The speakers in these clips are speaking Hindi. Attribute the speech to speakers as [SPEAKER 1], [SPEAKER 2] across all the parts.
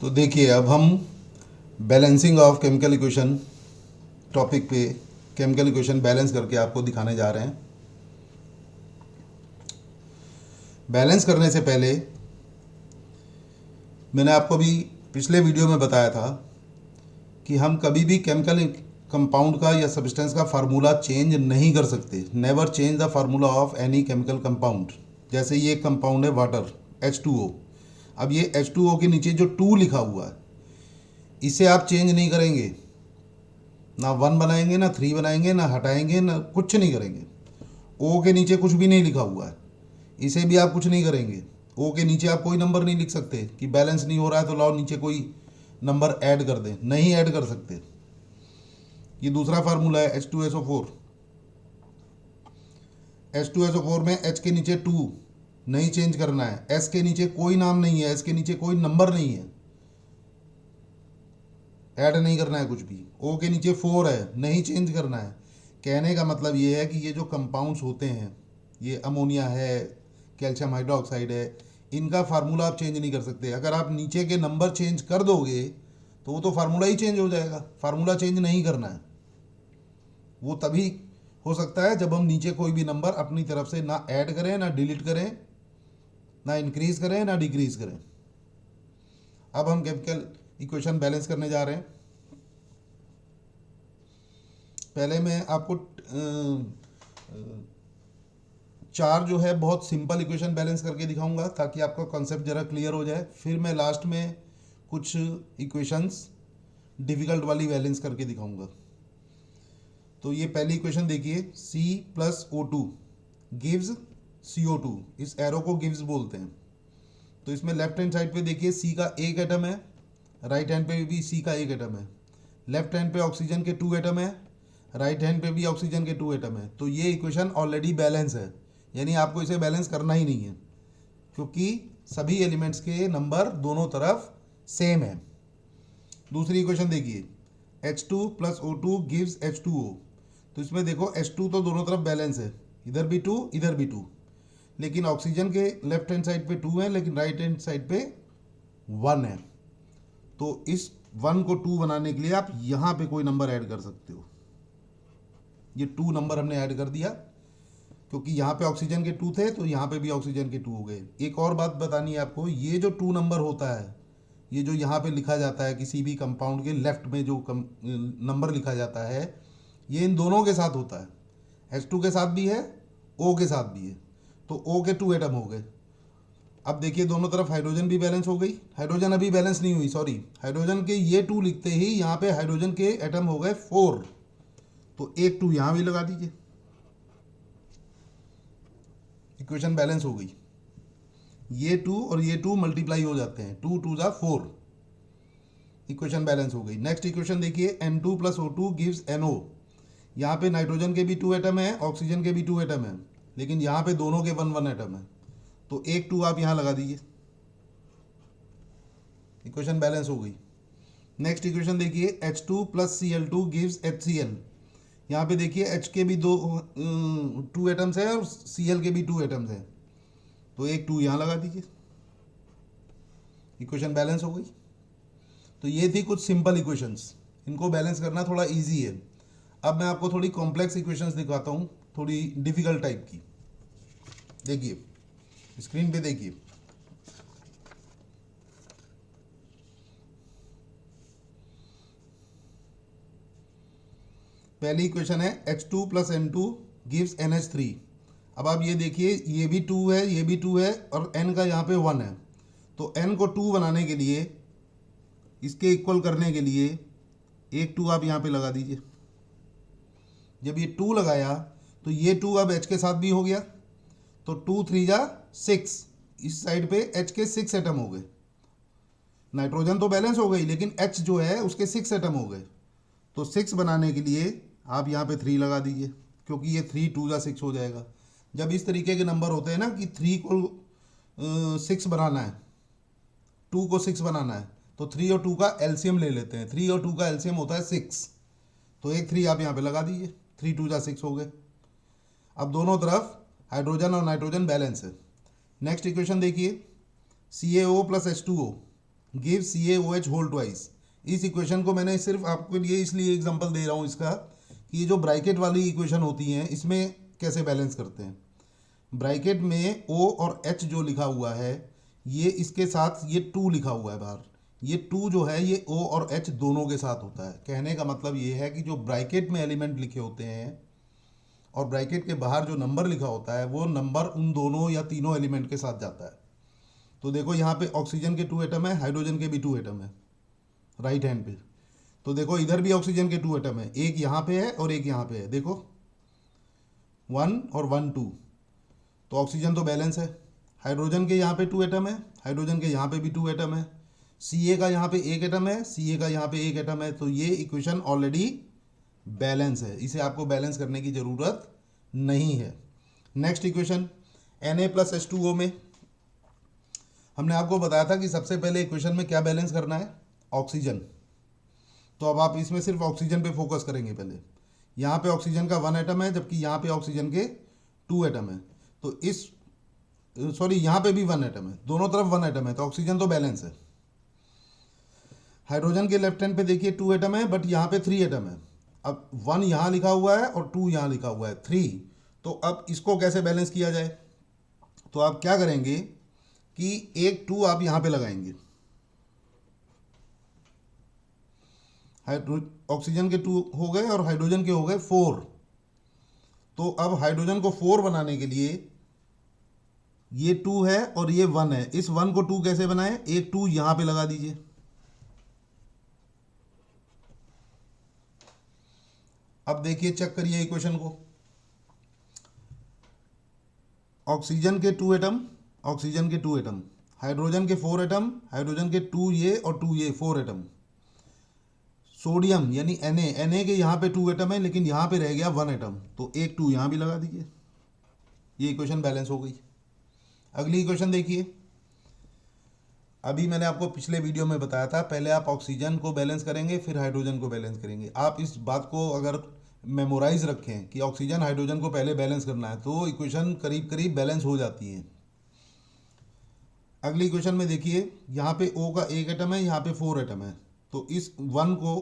[SPEAKER 1] तो देखिए अब हम balancing of chemical equation topic पे केमिकल इक्वेशन बैलेंस करके आपको दिखाने जा रहे हैं। बैलेंस करने से पहले मैंने आपको भी पिछले वीडियो में बताया था कि हम कभी भी केमिकल कंपाउंड का या सब्सटेंस का फार्मूला चेंज नहीं कर सकते। Never change the formula of any chemical compound. जैसे ये कंपाउंड है वाटर H2O। अब ये H2O के नीचे जो 2 लिखा हुआ है इसे आप चेंज नहीं करेंगे, ना 1 बनाएंगे ना 3 बनाएंगे ना हटाएंगे ना कुछ नहीं करेंगे। O के नीचे कुछ भी नहीं लिखा हुआ है, इसे भी आप कुछ नहीं करेंगे। O के नीचे आप कोई नंबर नहीं लिख सकते कि बैलेंस नहीं हो रहा है तो लाओ नीचे कोई नंबर ऐड कर दें, नहीं ऐड कर सकते। ये दूसरा फार्मूला है H2SO4। H2SO4 में H के नीचे 2 नहीं चेंज करना है, S के नीचे कोई नाम नहीं है, S के नीचे कोई नंबर नहीं है, ऐड नहीं करना है कुछ भी। O के नीचे 4 है, नहीं चेंज करना है। कहने का मतलब ये है कि ये जो कंपाउंड्स होते हैं, ये अमोनिया है, कैल्शियम हाइड्रोक्साइड है, इनका फार्मूला आप चेंज नहीं कर सकते। अगर आप नीचे के नंबर चेंज कर दोगे तो वो तो फार्मूला ही चेंज हो जाएगा। फार्मूला चेंज नहीं करना है। वो तभी हो सकता है जब हम नीचे कोई भी नंबर अपनी तरफ से ना ऐड करें ना डिलीट करें, ना इंक्रीज करें ना डिक्रीज करें। अब हम केमिकल इक्वेशन बैलेंस करने जा रहे हैं। पहले मैं आपको चार जो है बहुत सिंपल इक्वेशन बैलेंस करके दिखाऊंगा ताकि आपका कॉन्सेप्ट ज़रा क्लियर हो जाए। फिर मैं लास्ट में कुछ इक्वेशंस डिफ़िकल्ट वाली बैलेंस करके दिखाऊंगा। तो ये पहली इक्वेशन देखिए, C+O2 गिव्स CO2। इस एरो को गिव्स बोलते हैं। तो इसमें लेफ्ट हैंड साइड पे देखिए C का एक एटम है, राइट हैंड पे भी C का एक एटम है। लेफ्ट हैंड पे ऑक्सीजन के 2 एटम है, राइट हैंड पे भी ऑक्सीजन के 2 एटम है। तो ये इक्वेशन ऑलरेडी बैलेंस है, यानी आपको इसे बैलेंस करना ही नहीं है क्योंकि सभी एलिमेंट्स के नंबर दोनों तरफ सेम है। दूसरी इक्वेशन देखिए, H2+O2 गिव्स H2O। तो इसमें देखो H2 तो दोनों तरफ बैलेंस है, इधर भी 2 इधर भी 2, लेकिन ऑक्सीजन के लेफ्ट हैंड साइड पे 2 है लेकिन राइट हैंड साइड पे 1 है। तो इस 1 को 2 बनाने के लिए आप यहाँ पे कोई नंबर ऐड कर सकते हो। ये 2 नंबर हमने ऐड कर दिया क्योंकि यहाँ पे ऑक्सीजन के 2 थे तो यहाँ पे भी ऑक्सीजन के 2 हो गए। एक और बात बतानी है आपको, ये जो 2 नंबर होता है, ये जो यहाँ पे लिखा जाता है किसी भी कंपाउंड के लेफ्ट में जो नंबर लिखा जाता है, ये इन दोनों के साथ होता है। H2 के साथ भी है, O के साथ भी है। तो O के 2 एटम हो गए। अब देखिए दोनों तरफ हाइड्रोजन भी बैलेंस हो गई। हाइड्रोजन अभी बैलेंस नहीं हुई, सॉरी। हाइड्रोजन के ये 2 लिखते ही यहाँ पे हाइड्रोजन के एटम हो गए 4। तो एक 2 यहाँ भी लगा दीजिए, इक्वेशन बैलेंस हो गई। ये 2 और ये 2 मल्टीप्लाई हो जाते हैं, 2 2 जा 4, इक्वेशन बैलेंस हो गई। नेक्स्ट इक्वेशन देखिए, N2+O2 गिव्स NO। यहाँ पे नाइट्रोजन के भी 2 एटम है, ऑक्सीजन के भी 2 एटम है, लेकिन यहाँ पे दोनों के 1 1 एटम है। तो एक 2 आप यहाँ लगा दीजिए, इक्वेशन बैलेंस हो गई। नेक्स्ट इक्वेशन देखिए, H2+Cl2 गिव्स HCl। यहाँ पे देखिए H के भी 2 एटम्स है और Cl के भी 2 एटम्स है। तो एक 2 यहाँ लगा दीजिए, इक्वेशन बैलेंस हो गई। तो ये थी कुछ सिंपल इक्वेशंस, इनको बैलेंस करना थोड़ा इजी है। अब मैं आपको थोड़ी कॉम्प्लेक्स इक्वेशंस दिखाता हूँ, थोड़ी डिफिकल्ट टाइप की। देखिए स्क्रीन पे देखिए, पहली इक्वेशन है H2+N2 गिव्स NH3। अब आप ये देखिए, ये भी 2 है ये भी 2 है और N का यहाँ पे 1 है। तो N को 2 बनाने के लिए, इसके इक्वल करने के लिए एक 2 आप यहाँ पे लगा दीजिए। जब ये 2 लगाया तो ये 2 अब H के साथ भी हो गया, तो 2 3 जा 6। इस साइड पे H के 6 एटम हो गए। नाइट्रोजन तो बैलेंस हो गई लेकिन H जो है उसके 6 एटम हो गए। तो 6 बनाने के लिए आप यहाँ पे 3 लगा दीजिए क्योंकि ये 3 2 जा 6 हो जाएगा। जब इस तरीके के नंबर होते हैं ना कि 3 को 6 बनाना है, 2 को 6 बनाना है, तो 3 और 2 का एलसीएम ले लेते हैं। 3 और 2 का एलसीएम होता है 6। तो एक 3 आप यहाँ पे लगा दीजिए, 3 2 जा 6 हो गए। अब दोनों तरफ हाइड्रोजन और नाइट्रोजन बैलेंस है। नेक्स्ट इक्वेशन देखिए, CaO+H2O। Give CaOH whole twice. इस इक्वेशन को मैंने सिर्फ आपके लिए इसलिए एग्जांपल दे रहा हूँ इसका कि ये जो ब्रैकेट वाली इक्वेशन होती हैं इसमें कैसे बैलेंस करते हैं। ब्रैकेट में O और H जो लिखा हुआ है ये इसके साथ ये 2 लिखा हुआ है बाहर, ये 2 जो है ये O और H दोनों के साथ होता है। कहने का मतलब ये है कि जो ब्रैकेट में एलिमेंट लिखे होते हैं और ब्रैकेट के बाहर जो नंबर लिखा होता है वो नंबर उन दोनों या तीनों एलिमेंट के साथ जाता है। तो देखो यहाँ पे ऑक्सीजन के 2 एटम है, हाइड्रोजन के भी 2 एटम है राइट हैंड पे। तो देखो इधर भी ऑक्सीजन के 2 एटम है, एक यहाँ पे है और एक यहाँ पे है, देखो 1 और 1 2। तो ऑक्सीजन तो बैलेंस है। हाइड्रोजन के यहाँ पे 2 एटम है, हाइड्रोजन के यहाँ पे भी 2 एटम है, Ca का यहाँ पे 1 एटम है, Ca का यहाँ पे 1 एटम है। तो ये इक्वेशन ऑलरेडी बैलेंस है, इसे आपको बैलेंस करने की ज़रूरत नहीं है। नेक्स्ट इक्वेशन Na+H2O में हमने आपको बताया था कि सबसे पहले इक्वेशन में क्या बैलेंस करना है, ऑक्सीजन। तो अब आप इसमें सिर्फ ऑक्सीजन पे फोकस करेंगे। पहले यहाँ पे ऑक्सीजन का 1 एटम है जबकि यहाँ पे ऑक्सीजन के 2 एटम है। तो इस सॉरी यहाँ पे भी 1 एटम है, दोनों तरफ 1 एटम है, तो ऑक्सीजन तो बैलेंस है। हाइड्रोजन के लेफ्ट हैंड पे देखिए 2 एटम है बट यहाँ पे 3 एटम है। अब 1 यहाँ लिखा हुआ है और 2 यहाँ लिखा हुआ है 3। तो अब इसको कैसे बैलेंस किया जाए, तो आप क्या करेंगे कि एक 2 आप यहाँ पे लगाएंगे। ऑक्सीजन के 2 हो गए और हाइड्रोजन के हो गए 4। तो अब हाइड्रोजन को 4 बनाने के लिए ये 2 है और ये 1 है, इस 1 को 2 कैसे बनाएं, एक 2 यहाँ पे लगा दीजिए। अब देखिए चेक करिए इक्वेशन को, ऑक्सीजन के 2 एटम, ऑक्सीजन के 2 एटम, हाइड्रोजन के 4 एटम, हाइड्रोजन के 2 ये और 2 ये 4 एटम। सोडियम यानी Na के यहाँ पे 2 एटम है लेकिन यहाँ पे रह गया 1 एटम, तो एक 2 यहाँ भी लगा दीजिए। ये इक्वेशन बैलेंस हो गई। अगली इक्वेशन देखिए, अभी मैंने आपको पिछले वीडियो में बताया था पहले आप ऑक्सीजन को बैलेंस करेंगे फिर हाइड्रोजन को बैलेंस करेंगे। आप इस बात को अगर मेमोराइज रखें कि ऑक्सीजन हाइड्रोजन को पहले बैलेंस करना है तो इक्वेशन करीब करीब बैलेंस हो जाती है। अगली इक्वेशन में देखिए यहाँ पे O का 1 एटम है, यहाँ पे 4 एटम है, तो इस 1 को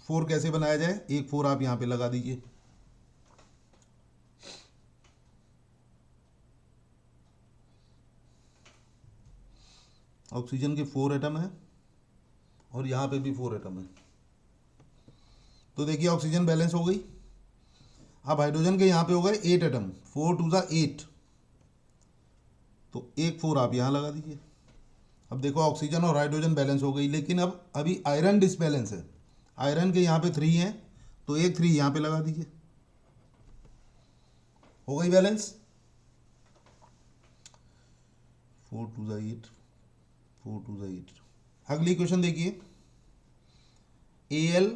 [SPEAKER 1] 4 कैसे बनाया जाए, एक 4 आप यहाँ पे लगा दीजिए। ऑक्सीजन के 4 एटम है और यहाँ पे भी 4 एटम है, तो देखिए ऑक्सीजन बैलेंस हो गई। अब हाइड्रोजन के यहाँ पे हो गए 8 एटम, 4 2 ज़ा 8, तो एक 4 आप यहाँ लगा दीजिए। अब देखो ऑक्सीजन और हाइड्रोजन बैलेंस हो गई, लेकिन अब अभी आयरन डिसबैलेंस है। आयरन के यहाँ पे 3 है तो एक 3 यहाँ पे लगा दीजिए, हो गई बैलेंस। 4 2 ज़ा 8, 4 2 ज़ा 8। अगली क्वेश्चन देखिए, Al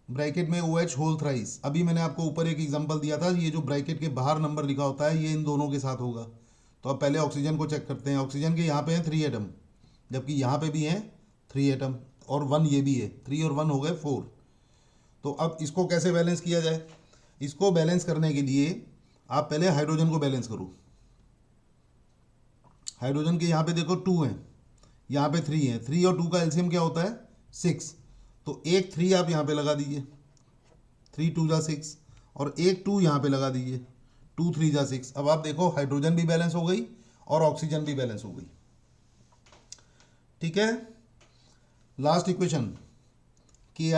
[SPEAKER 1] ब्रैकेट में OH होल थ्राइस। अभी मैंने आपको ऊपर एक एग्जांपल दिया था, ये जो ब्रैकेट के बाहर नंबर लिखा होता है ये इन दोनों के साथ होगा। तो अब पहले ऑक्सीजन को चेक करते हैं। ऑक्सीजन के यहाँ पे हैं 3 एटम जबकि यहाँ पे भी हैं 3 एटम और 1 ये भी है, 3 और 1 हो गए 4। तो अब इसको कैसे बैलेंस किया जाए, इसको बैलेंस करने के लिए आप पहले हाइड्रोजन को बैलेंस करो। हाइड्रोजन के यहाँ पे देखो 2 हैं, यहाँ पे 3 हैं, 3 और 2 का एलसीएम क्या होता है 6, तो एक 3 आप यहाँ पे लगा दीजिए, 3 2 ज़ा 6, और एक 2 यहाँ पे लगा दीजिए, 2 3 ज़ा 6। अब आप देखो हाइड्रोजन भी बैलेंस हो गई और ऑक्सीजन भी बैलेंस हो गई। ठीक है, last equation Ki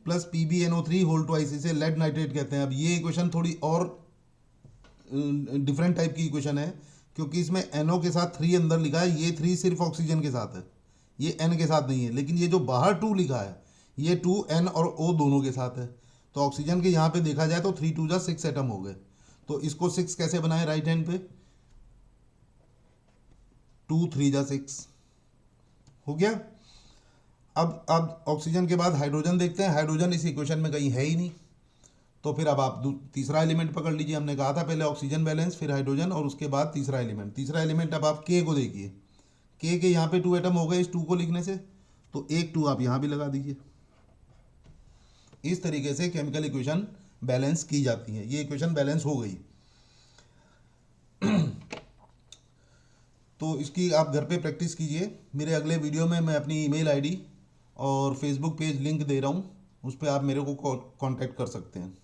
[SPEAKER 1] plus PbNO3 whole twice, इसे लेड नाइट्रेट कहते हैं। अब ये इक्वेशन थोड़ी और डिफरेंट टाइप की इक्वेशन है क्योंकि इसमें NO के साथ 3 अंदर लिखा है, ये 3 सिर्फ ऑक्सीजन के साथ है, ये N के साथ नहीं है। लेकिन ये जो बाहर 2 लिखा है ये 2 N और O दोनों के साथ है। तो ऑक्सीजन के यहाँ पे देखा जाए तो 3 2 ज़ा 6 एटम हो गए। तो इसको 6 कैसे बनाए, राइट हैंड पे 2 3 ज़ा 6 हो गया। अब ऑक्सीजन के बाद हाइड्रोजन देखते हैं। हाइड्रोजन इस इक्वेशन में कहीं है ही नहीं, तो फिर अब आप तीसरा एलिमेंट पकड़ लीजिए। हमने कहा था पहले ऑक्सीजन बैलेंस फिर हाइड्रोजन और उसके बाद तीसरा एलिमेंट। तीसरा एलिमेंट अब आप K को देखिए, K के यहाँ पे 2 एटम हो गए इस 2 को लिखने से, तो एक 2 आप यहाँ भी लगा दीजिए। इस तरीके से केमिकल इक्वेशन बैलेंस की जाती है। ये इक्वेशन बैलेंस हो गई। तो इसकी आप घर पे प्रैक्टिस कीजिए। मेरे अगले वीडियो में मैं अपनी ईमेल आईडी और फेसबुक पेज लिंक दे रहा हूँ, उस पर आप मेरे को कांटेक्ट कर सकते हैं।